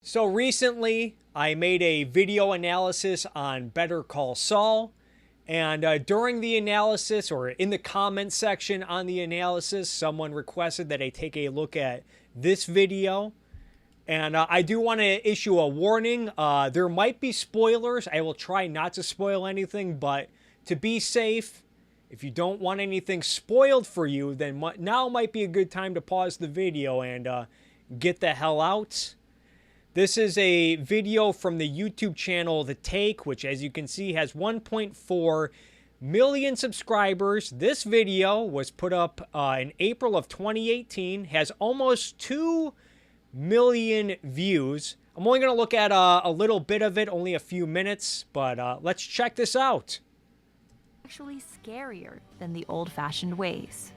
So recently, I made a video analysis on Better Call Saul. And during the analysis, or in the comment section on the analysis, someone requested that I take a look at this video. And I do want to issue a warning. There might be spoilers. I will try not to spoil anything, but to be safe, if you don't want anything spoiled for you, then now might be a good time to pause the video and get the hell out. This is a video from the YouTube channel The Take, which, as you can see, has 1.4 million subscribers. This video was put up in April of 2018, has almost 2 million views. I'm only going to look at a little bit of it, only a few minutes, but let's check this out. Actually scarier than the old-fashioned ways.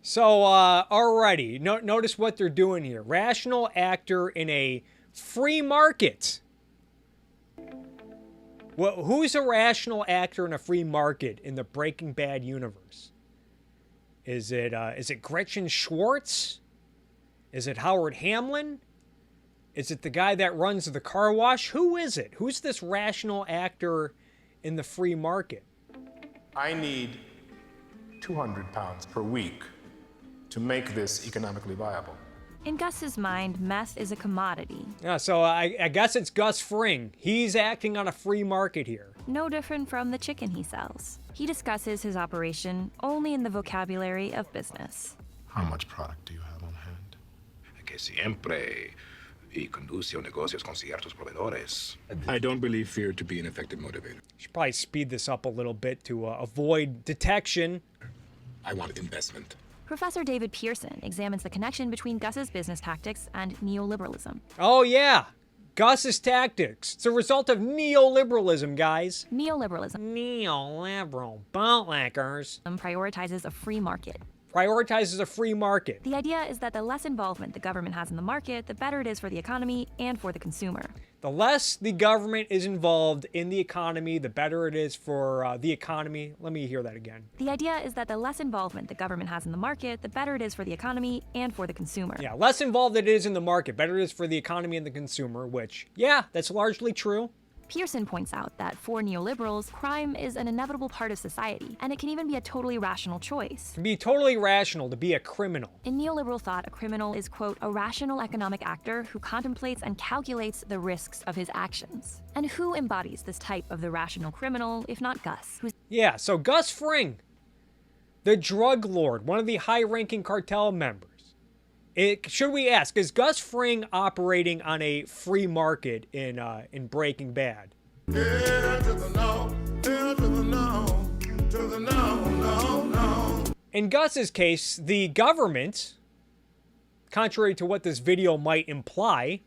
So, alrighty, notice what they're doing here. Rational actor in a free market. Well, who's a rational actor in a free market in the Breaking Bad universe? Is it Gretchen Schwartz? Is it Howard Hamlin? Is it the guy that runs the car wash? Who is it? Who's this rational actor in the free market? I need 200 pounds per week to make this economically viable. In Gus's mind, meth is a commodity. Yeah, so I guess it's Gus Fring. He's acting on a free market here. No different from the chicken he sells. He discusses his operation only in the vocabulary of business. How much product do you have on hand? Que siempre y conduce negocios con ciertos proveedores. I don't believe fear to be an effective motivator. Should probably speed this up a little bit to avoid detection. I want investment. Professor David Pearson examines the connection between Gus's business tactics and neoliberalism. Oh yeah, Gus's tactics. It's a result of neoliberalism, guys. Neoliberalism Neoliberal bootlickers. prioritizes a free market. Prioritizes a free market. The idea is that the less involvement the government has in the market, the better it is for the economy and for the consumer. The less the government is involved in the economy, the better it is for the economy. Let me hear that again. The idea is that the less involvement the government has in the market, the better it is for the economy and for the consumer. Yeah, less involved it is in the market, better it is for the economy and the consumer, which, yeah, that's largely true. Pearson points out that for neoliberals, crime is an inevitable part of society, and it can even be a totally rational choice. It can be totally rational to be a criminal. In neoliberal thought, a criminal is, quote, a rational economic actor who contemplates and calculates the risks of his actions. And who embodies this type of the rational criminal, if not Gus, who's Yeah, so Gus Fring, the drug lord, one of the high-ranking cartel members. Should we ask, is Gus Fring operating on a free market in Breaking Bad? Yeah, to the no, yeah, to the no, to the no. In Gus's case, the government, contrary to what this video might imply,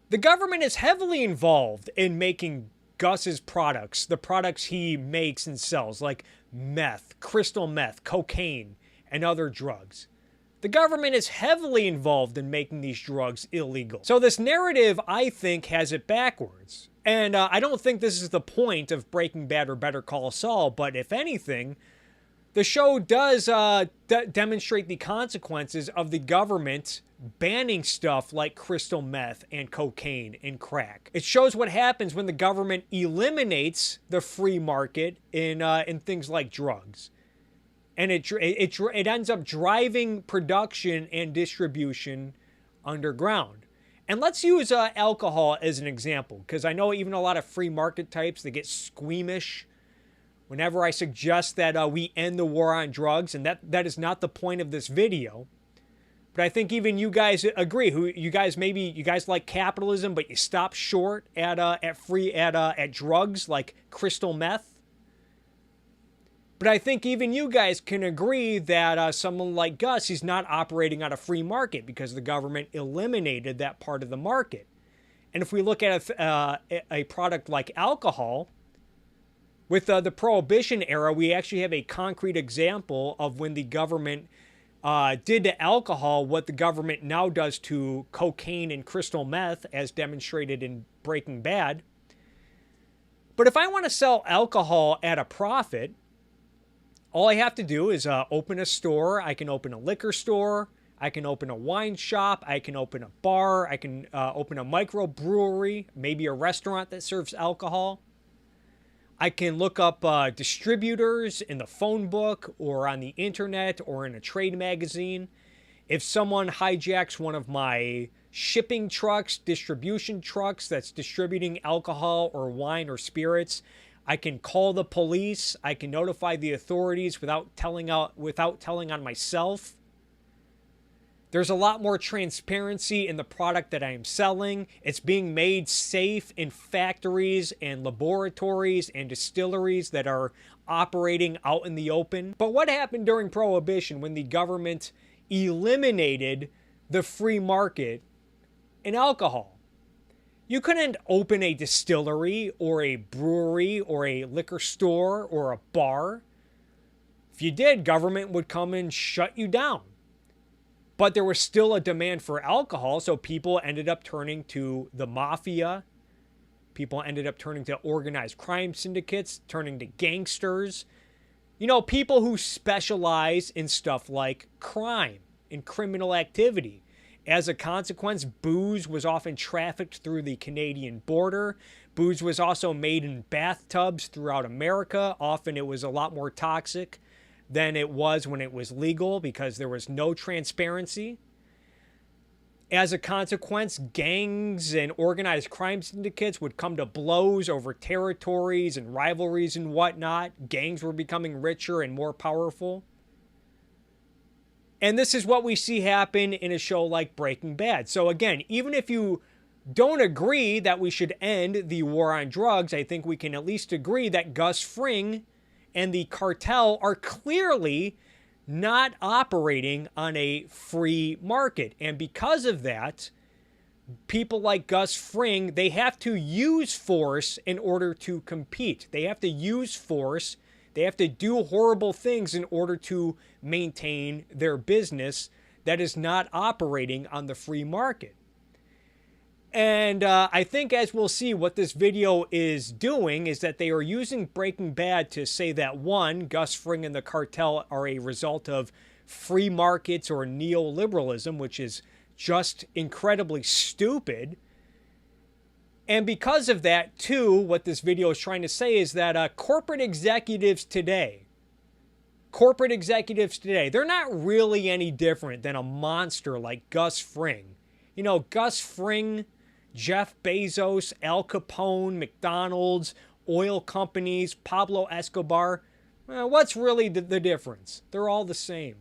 the government is heavily involved in making Gus's products, the products he makes and sells, like meth, crystal meth, cocaine, and other drugs. The government is heavily involved in making these drugs illegal. So this narrative, I think, has it backwards. And I don't think this is the point of Breaking Bad or Better Call Saul, but if anything, the show does demonstrate the consequences of the government banning stuff like crystal meth and cocaine and crack. It shows what happens when the government eliminates the free market in things like drugs. And it ends up driving production and distribution underground. And let's use alcohol as an example, because I know even a lot of free market types, they get squeamish whenever I suggest that we end the war on drugs, and that is not the point of this video. But I think even you guys agree. You guys like capitalism, but you stop short at drugs like crystal meth. But I think even you guys can agree that someone like Gus, he's not operating on a free market because the government eliminated that part of the market. And if we look at a product like alcohol, with the Prohibition era, we actually have a concrete example of when the government did to alcohol what the government now does to cocaine and crystal meth, as demonstrated in Breaking Bad. But if I want to sell alcohol at a profit, all I have to do is open a store. I can open a liquor store. I can open a wine shop. I can open a bar. I can open a microbrewery, maybe a restaurant that serves alcohol. I can look up distributors in the phone book or on the internet or in a trade magazine. If someone hijacks one of my shipping trucks, distribution trucks that's distributing alcohol or wine or spirits, I can call the police. I can notify the authorities without telling on myself. There's a lot more transparency in the product that I am selling. It's being made safe in factories and laboratories and distilleries that are operating out in the open. But what happened during Prohibition when the government eliminated the free market in alcohol? You couldn't open a distillery or a brewery or a liquor store or a bar. If you did, government would come and shut you down. But there was still a demand for alcohol, so people ended up turning to the mafia. People ended up turning to organized crime syndicates, turning to gangsters. You know, people who specialize in stuff like crime and criminal activity. As a consequence, booze was often trafficked through the Canadian border. Booze was also made in bathtubs throughout America. Often it was a lot more toxic than it was when it was legal because there was no transparency. As a consequence, gangs and organized crime syndicates would come to blows over territories and rivalries and whatnot. Gangs were becoming richer and more powerful. And this is what we see happen in a show like Breaking Bad. So again, even if you don't agree that we should end the war on drugs, I think we can at least agree that Gus Fring and the cartel are clearly not operating on a free market. And because of that, people like Gus Fring, they have to use force in order to compete. They have to use force. They have to do horrible things in order to maintain their business that is not operating on the free market. And I think, as we'll see, what this video is doing is that they are using Breaking Bad to say that, one, Gus Fring and the cartel are a result of free markets or neoliberalism, which is just incredibly stupid. And because of that, two, what this video is trying to say is that corporate executives today, they're not really any different than a monster like Gus Fring. You know, Gus Fring, Jeff Bezos, Al Capone, McDonald's, oil companies, Pablo Escobar. What's really the difference? They're all the same.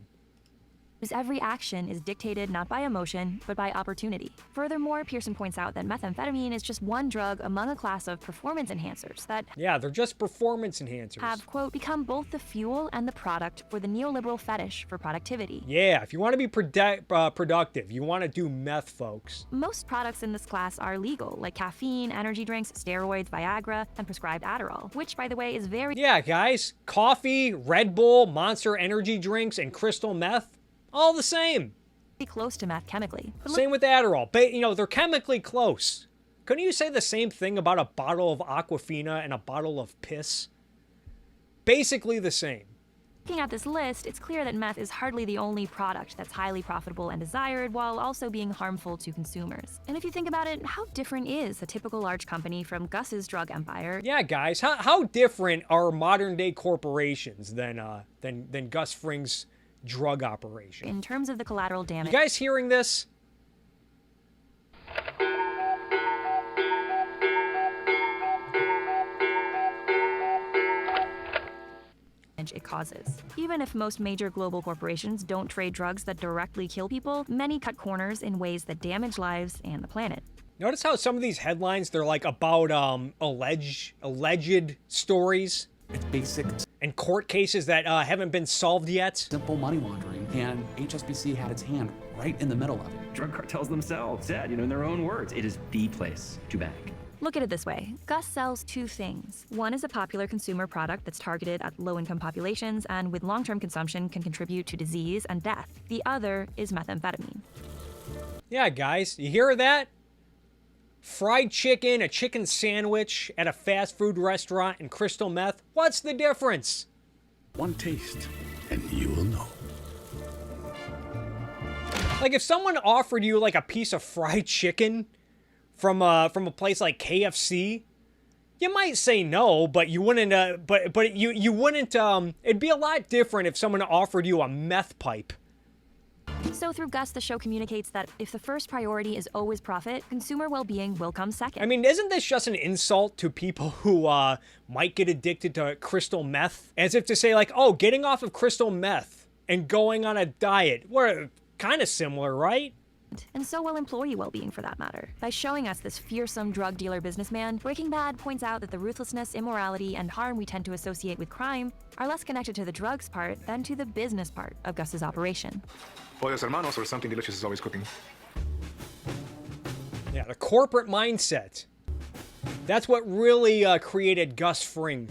Every action is dictated not by emotion, but by opportunity. Furthermore, Pearson points out that methamphetamine is just one drug among a class of performance enhancers that they're just performance enhancers. Have, quote, become both the fuel and the product for the neoliberal fetish for productivity. Yeah, if you want to be productive, you want to do meth, folks. Most products in this class are legal, like caffeine, energy drinks, steroids, Viagra, and prescribed Adderall, which, by the way, is very... Yeah, guys, coffee, Red Bull, Monster energy drinks, and crystal meth, all the same. Close to meth chemically. Same with Adderall. But, you know, they're chemically close. Couldn't you say the same thing about a bottle of Aquafina and a bottle of piss? Basically the same. Looking at this list, it's clear that meth is hardly the only product that's highly profitable and desired while also being harmful to consumers. And if you think about it, how different is a typical large company from Gus's drug empire? Yeah, guys, how different are modern day corporations than Gus Fring's drug operation? In terms of the collateral damage. You guys hearing this? It causes. Even if most major global corporations don't trade drugs that directly kill people, many cut corners in ways that damage lives and the planet. Notice how some of these headlines, they're like about alleged stories. It's basic. And court cases that haven't been solved yet. Simple money laundering, and HSBC had its hand right in the middle of it. Drug cartels themselves said, in their own words, it is the place to bank. Look at it this way. Gus sells two things. One is a popular consumer product that's targeted at low-income populations and with long-term consumption can contribute to disease and death. The other is methamphetamine. Yeah, guys, you hear that? Fried chicken, a chicken sandwich at a fast food restaurant, and crystal meth. What's the difference? One taste, and you will know. Like if someone offered you like a piece of fried chicken from a place like KFC, you might say no, but you wouldn't. But you wouldn't. It'd be a lot different if someone offered you a meth pipe. So through Gus, the show communicates that if the first priority is always profit, consumer well-being will come second. I mean, isn't this just an insult to people who might get addicted to crystal meth? As if to say like, oh, getting off of crystal meth and going on a diet, we're kind of similar, right? And so will employee well-being for that matter. By showing us this fearsome drug dealer businessman, Breaking Bad points out that the ruthlessness, immorality, and harm we tend to associate with crime are less connected to the drugs part than to the business part of Gus's operation. Pollos hermanos or something delicious is always cooking. Yeah, the corporate mindset. That's what really created Gus Fring.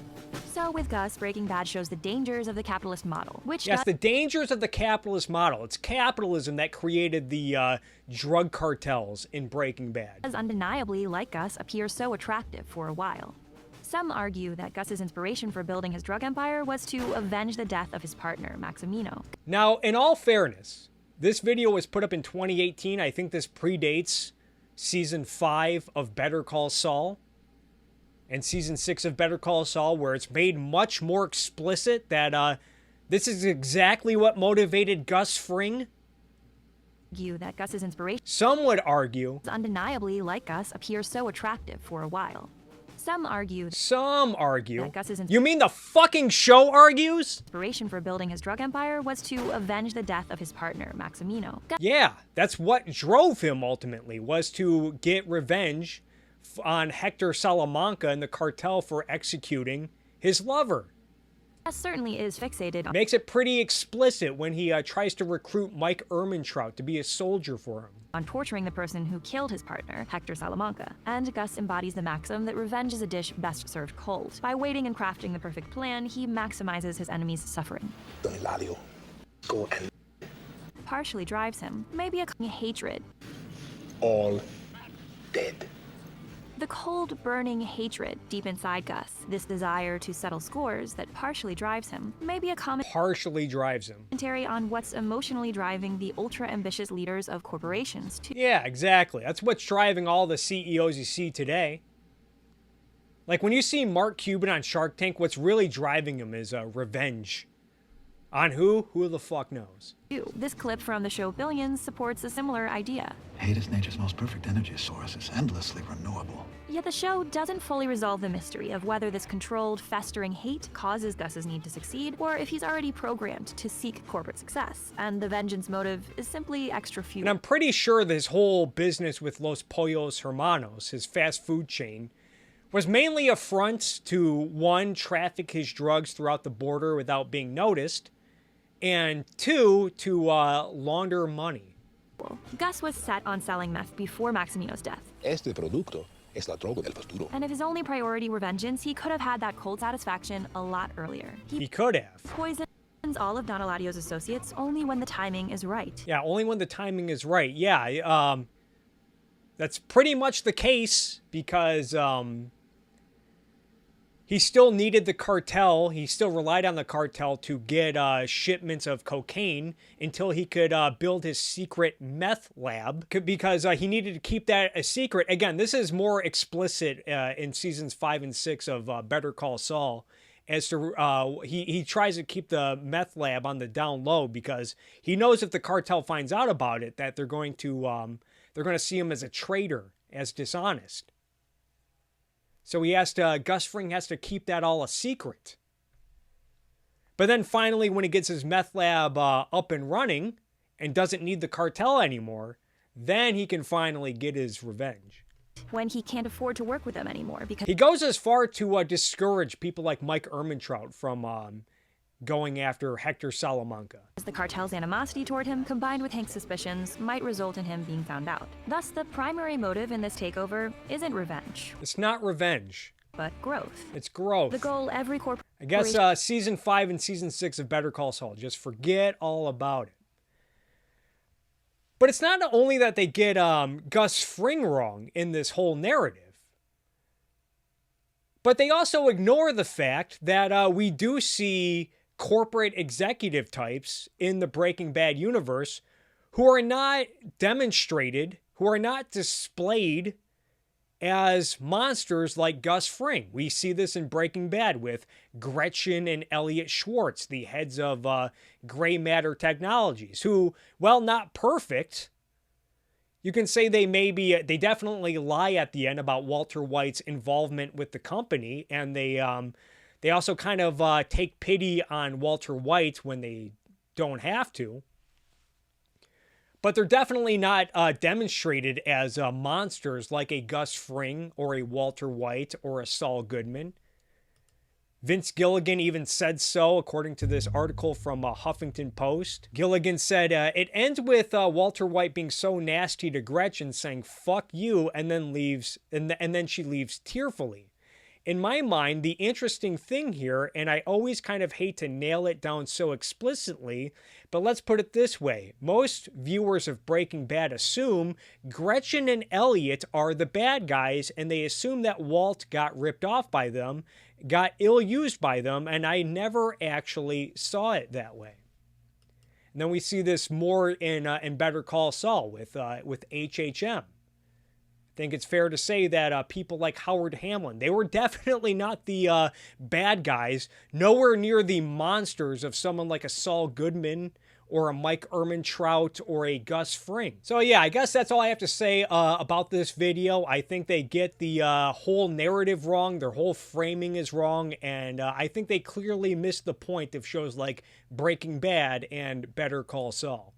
So with Gus, Breaking Bad shows the dangers of the capitalist model, which Yes, the dangers of the capitalist model. It's capitalism that created the drug cartels in Breaking Bad. does undeniably, like Gus, appear so attractive for a while. Some argue that Gus's inspiration for building his drug empire was to avenge the death of his partner, Maximino. Now, in all fairness, this video was put up in 2018. I think this predates Season 5 of Better Call Saul and Season 6 of Better Call Saul, where it's made much more explicit that this is exactly what motivated Gus Fring. That Gus's inspiration Some would argue. undeniably, like Gus, appear so attractive for a while. Some argue That Gus's You mean the fucking show argues? inspiration for building his drug empire was to avenge the death of his partner, Maximino. Yeah, that's what drove him ultimately, was to get revenge on Hector Salamanca and the cartel for executing his lover. Gus certainly is fixated Makes it pretty explicit when he tries to recruit Mike Ehrmantraut to be a soldier for him. on torturing the person who killed his partner, Hector Salamanca. And Gus embodies the maxim that revenge is a dish best served cold. By waiting and crafting the perfect plan, he maximizes his enemy's suffering. Don Eladio, go and Partially drives him, maybe a hatred. all dead. The cold, burning hatred deep inside Gus, this desire to settle scores that partially drives him, may be a Partially drives him. commentary on what's emotionally driving the ultra-ambitious leaders of corporations to Yeah, exactly. That's what's driving all the CEOs you see today. Like when you see Mark Cuban on Shark Tank, what's really driving him is revenge. On who? Who the fuck knows? do. This clip from the show Billions supports a similar idea. Hate is nature's most perfect energy source. It's endlessly renewable. Yet the show doesn't fully resolve the mystery of whether this controlled, festering hate causes Gus's need to succeed, or if he's already programmed to seek corporate success, and the vengeance motive is simply extra fuel. And I'm pretty sure this whole business with Los Pollos Hermanos, his fast food chain, was mainly a front to, one, traffic his drugs throughout the border without being noticed, and two, to launder money. Gus was set on selling meth before Maximino's death. Este producto es la droga del futuro. And if his only priority were vengeance, he could have had that cold satisfaction a lot earlier. He could have. Poisons all of Don Eladio's associates only when the timing is right. Yeah, only when the timing is right. Yeah, that's pretty much the case because he still needed the cartel. He still relied on the cartel to get shipments of cocaine until he could build his secret meth lab because he needed to keep that a secret. Again, this is more explicit in seasons 5 and 6 of Better Call Saul. As to he tries to keep the meth lab on the down low because he knows if the cartel finds out about it that they're going to see him as a traitor, as dishonest. So Gus Fring has to keep that all a secret. But then finally, when he gets his meth lab up and running and doesn't need the cartel anymore, then he can finally get his revenge. When he can't afford to work with them anymore because He goes as far to discourage people like Mike Ehrmantraut from going after Hector Salamanca. the cartel's animosity toward him, combined with Hank's suspicions, might result in him being found out. Thus, the primary motive in this takeover isn't revenge, It's not revenge. but growth. It's growth. The goal every I guess season 5 and season 6 of Better Call Saul. Just forget all about it. But it's not only that they get Gus Fring wrong in this whole narrative, but they also ignore the fact that we do see corporate executive types in the Breaking Bad universe who are not demonstrated, who are not displayed as monsters like Gus Fring. We see this in Breaking Bad with Gretchen and Elliot Schwartz, the heads of Gray Matter Technologies, who, while not perfect, you can say they definitely lie at the end about Walter White's involvement with the company, and they also kind of take pity on Walter White when they don't have to. But they're definitely not demonstrated as monsters like a Gus Fring or a Walter White or a Saul Goodman. Vince Gilligan even said so, according to this article from Huffington Post. Gilligan said, it ends with Walter White being so nasty to Gretchen, saying, "Fuck you," and then leaves, and then she leaves tearfully. In my mind, the interesting thing here, and I always kind of hate to nail it down so explicitly, but let's put it this way. Most viewers of Breaking Bad assume Gretchen and Elliot are the bad guys, and they assume that Walt got ripped off by them, got ill-used by them, and I never actually saw it that way. And then we see this more in Better Call Saul with HHM. I think it's fair to say that people like Howard Hamlin, they were definitely not the bad guys, nowhere near the monsters of someone like a Saul Goodman or a Mike Ehrmantraut or a Gus Fring. So yeah, I guess that's all I have to say about this video. I think they get the whole narrative wrong, their whole framing is wrong, and I think they clearly missed the point of shows like Breaking Bad and Better Call Saul.